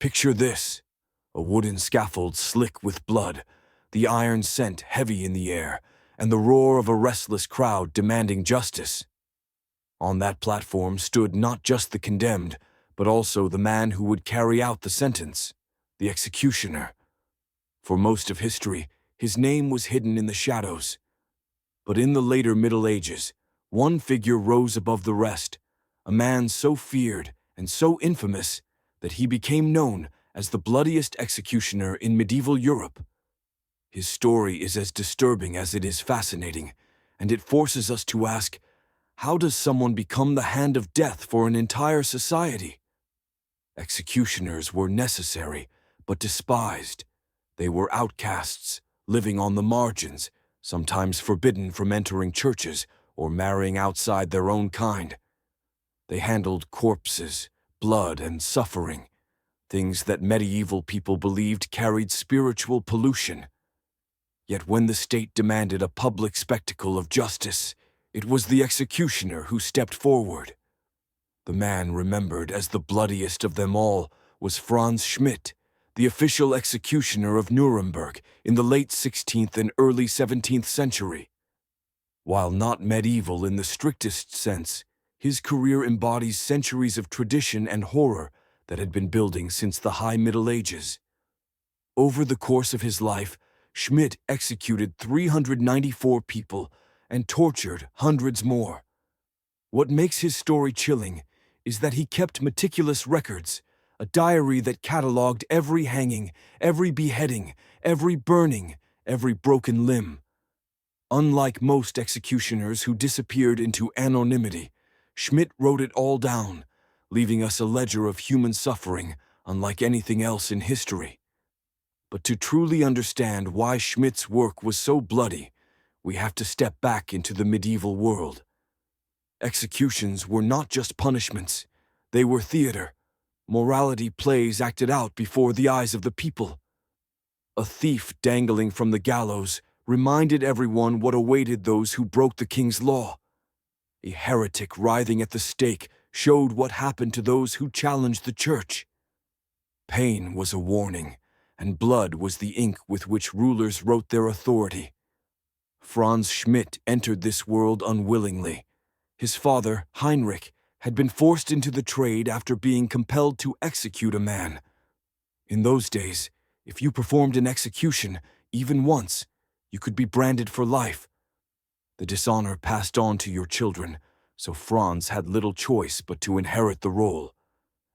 Picture this: a wooden scaffold slick with blood, the iron scent heavy in the air, and the roar of a restless crowd demanding justice. On that platform stood not just the condemned, but also the man who would carry out the sentence, the executioner. For most of history, his name was hidden in the shadows. But in the later Middle Ages, one figure rose above the rest, a man so feared and so infamous that he became known as the bloodiest executioner in medieval Europe. His story is as disturbing as it is fascinating, and it forces us to ask, how does someone become the hand of death for an entire society? Executioners were necessary, but despised. They were outcasts, living on the margins, sometimes forbidden from entering churches or marrying outside their own kind. They handled corpses, blood, and suffering, things that medieval people believed carried spiritual pollution. Yet when the state demanded a public spectacle of justice, it was the executioner who stepped forward. The man remembered as the bloodiest of them all was Franz Schmidt, the official executioner of Nuremberg in the late 16th and early 17th century. While not medieval in the strictest sense, his career embodies centuries of tradition and horror that had been building since the High Middle Ages. Over the course of his life, Schmidt executed 394 people and tortured hundreds more. What makes his story chilling is that he kept meticulous records, a diary that cataloged every hanging, every beheading, every burning, every broken limb. Unlike most executioners who disappeared into anonymity, Schmidt wrote it all down, leaving us a ledger of human suffering unlike anything else in history. But to truly understand why Schmidt's work was so bloody, we have to step back into the medieval world. Executions were not just punishments, they were theater, morality plays acted out before the eyes of the people. A thief dangling from the gallows reminded everyone what awaited those who broke the king's law. A heretic writhing at the stake showed what happened to those who challenged the church. Pain was a warning, and blood was the ink with which rulers wrote their authority. Franz Schmidt entered this world unwillingly. His father, Heinrich, had been forced into the trade after being compelled to execute a man. In those days, if you performed an execution, even once, you could be branded for life. The dishonor passed on to your children, so Franz had little choice but to inherit the role.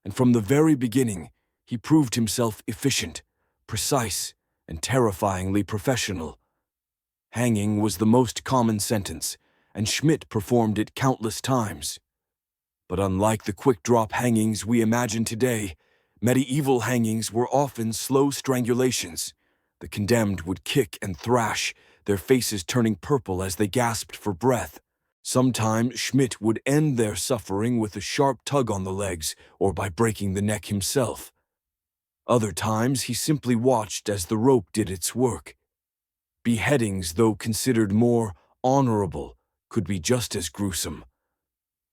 And from the very beginning, he proved himself efficient, precise, and terrifyingly professional. Hanging was the most common sentence, and Schmidt performed it countless times. But unlike the quick-drop hangings we imagine today, medieval hangings were often slow strangulations. The condemned would kick and thrash, their faces turning purple as they gasped for breath. Sometimes Schmidt would end their suffering with a sharp tug on the legs or by breaking the neck himself. Other times he simply watched as the rope did its work. Beheadings, though considered more honorable, could be just as gruesome.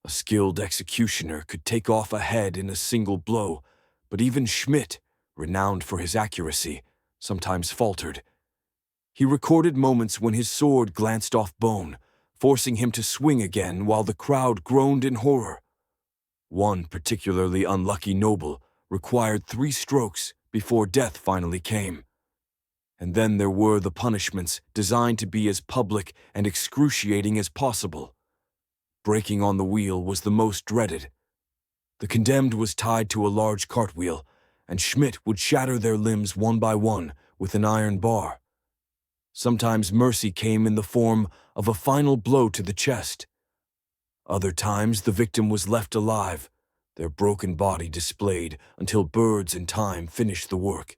A skilled executioner could take off a head in a single blow, but even Schmidt, renowned for his accuracy, sometimes faltered. He recorded moments when his sword glanced off bone, forcing him to swing again while the crowd groaned in horror. One particularly unlucky noble required 3 strokes before death finally came. And then there were the punishments designed to be as public and excruciating as possible. Breaking on the wheel was the most dreaded. The condemned was tied to a large cartwheel, and Schmidt would shatter their limbs one by one with an iron bar. Sometimes mercy came in the form of a final blow to the chest. Other times the victim was left alive, their broken body displayed until birds in time finished the work.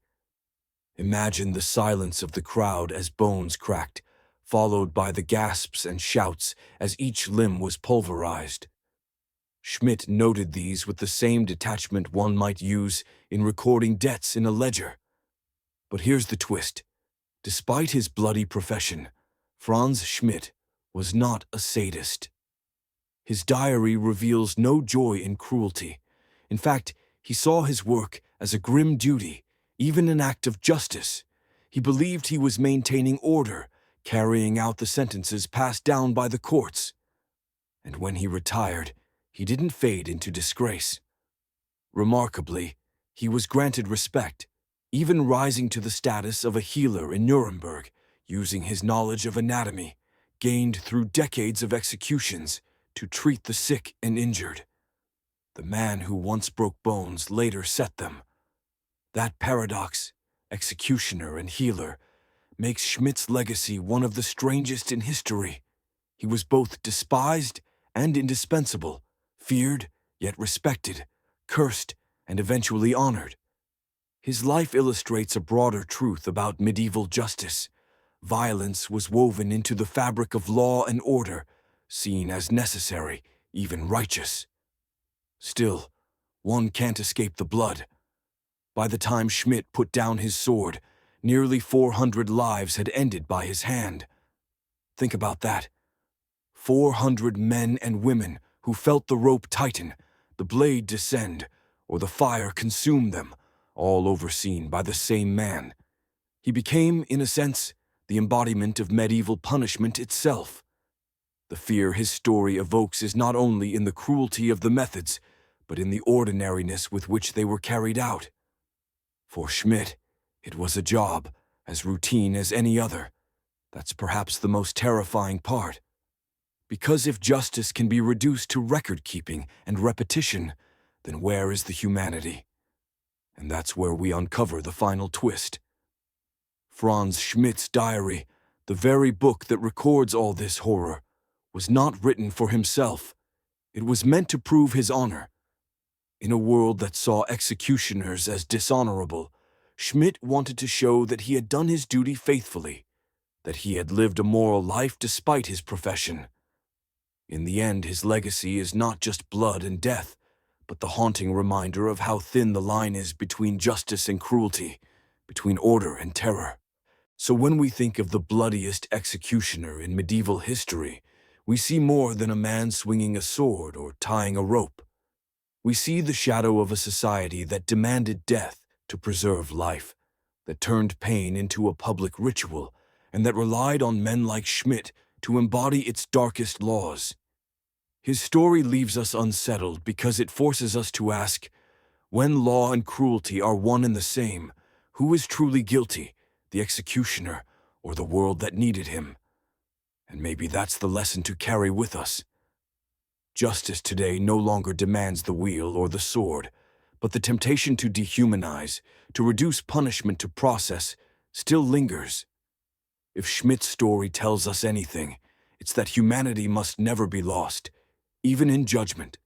Imagine the silence of the crowd as bones cracked, followed by the gasps and shouts as each limb was pulverized. Schmidt noted these with the same detachment one might use in recording debts in a ledger. But here's the twist. Despite his bloody profession, Franz Schmidt was not a sadist. His diary reveals no joy in cruelty. In fact, he saw his work as a grim duty, even an act of justice. He believed he was maintaining order, carrying out the sentences passed down by the courts. And when he retired, he didn't fade into disgrace. Remarkably, he was granted respect, even rising to the status of a healer in Nuremberg, using his knowledge of anatomy, gained through decades of executions, to treat the sick and injured. The man who once broke bones later set them. That paradox, executioner and healer, makes Schmidt's legacy one of the strangest in history. He was both despised and indispensable, feared yet respected, cursed and eventually honored. His life illustrates a broader truth about medieval justice. Violence was woven into the fabric of law and order, seen as necessary, even righteous. Still, one can't escape the blood. By the time Schmidt put down his sword, nearly 400 lives had ended by his hand. Think about that. 400 men and women who felt the rope tighten, the blade descend, or the fire consume them, all overseen by the same man. He became, in a sense, the embodiment of medieval punishment itself. The fear his story evokes is not only in the cruelty of the methods, but in the ordinariness with which they were carried out. For Schmidt, it was a job, as routine as any other. That's perhaps the most terrifying part. Because if justice can be reduced to record-keeping and repetition, then where is the humanity? And that's where we uncover the final twist. Franz Schmidt's diary, the very book that records all this horror, was not written for himself. It was meant to prove his honor. In a world that saw executioners as dishonorable, Schmidt wanted to show that he had done his duty faithfully, that he had lived a moral life despite his profession. In the end, his legacy is not just blood and death, but the haunting reminder of how thin the line is between justice and cruelty, between order and terror. So when we think of the bloodiest executioner in medieval history, we see more than a man swinging a sword or tying a rope. We see the shadow of a society that demanded death to preserve life, that turned pain into a public ritual, and that relied on men like Schmidt to embody its darkest laws. His story leaves us unsettled because it forces us to ask, when law and cruelty are one and the same, who is truly guilty, the executioner or the world that needed him? And maybe that's the lesson to carry with us. Justice today no longer demands the wheel or the sword, but the temptation to dehumanize, to reduce punishment to process, still lingers. If Schmidt's story tells us anything, it's that humanity must never be lost, even in judgment.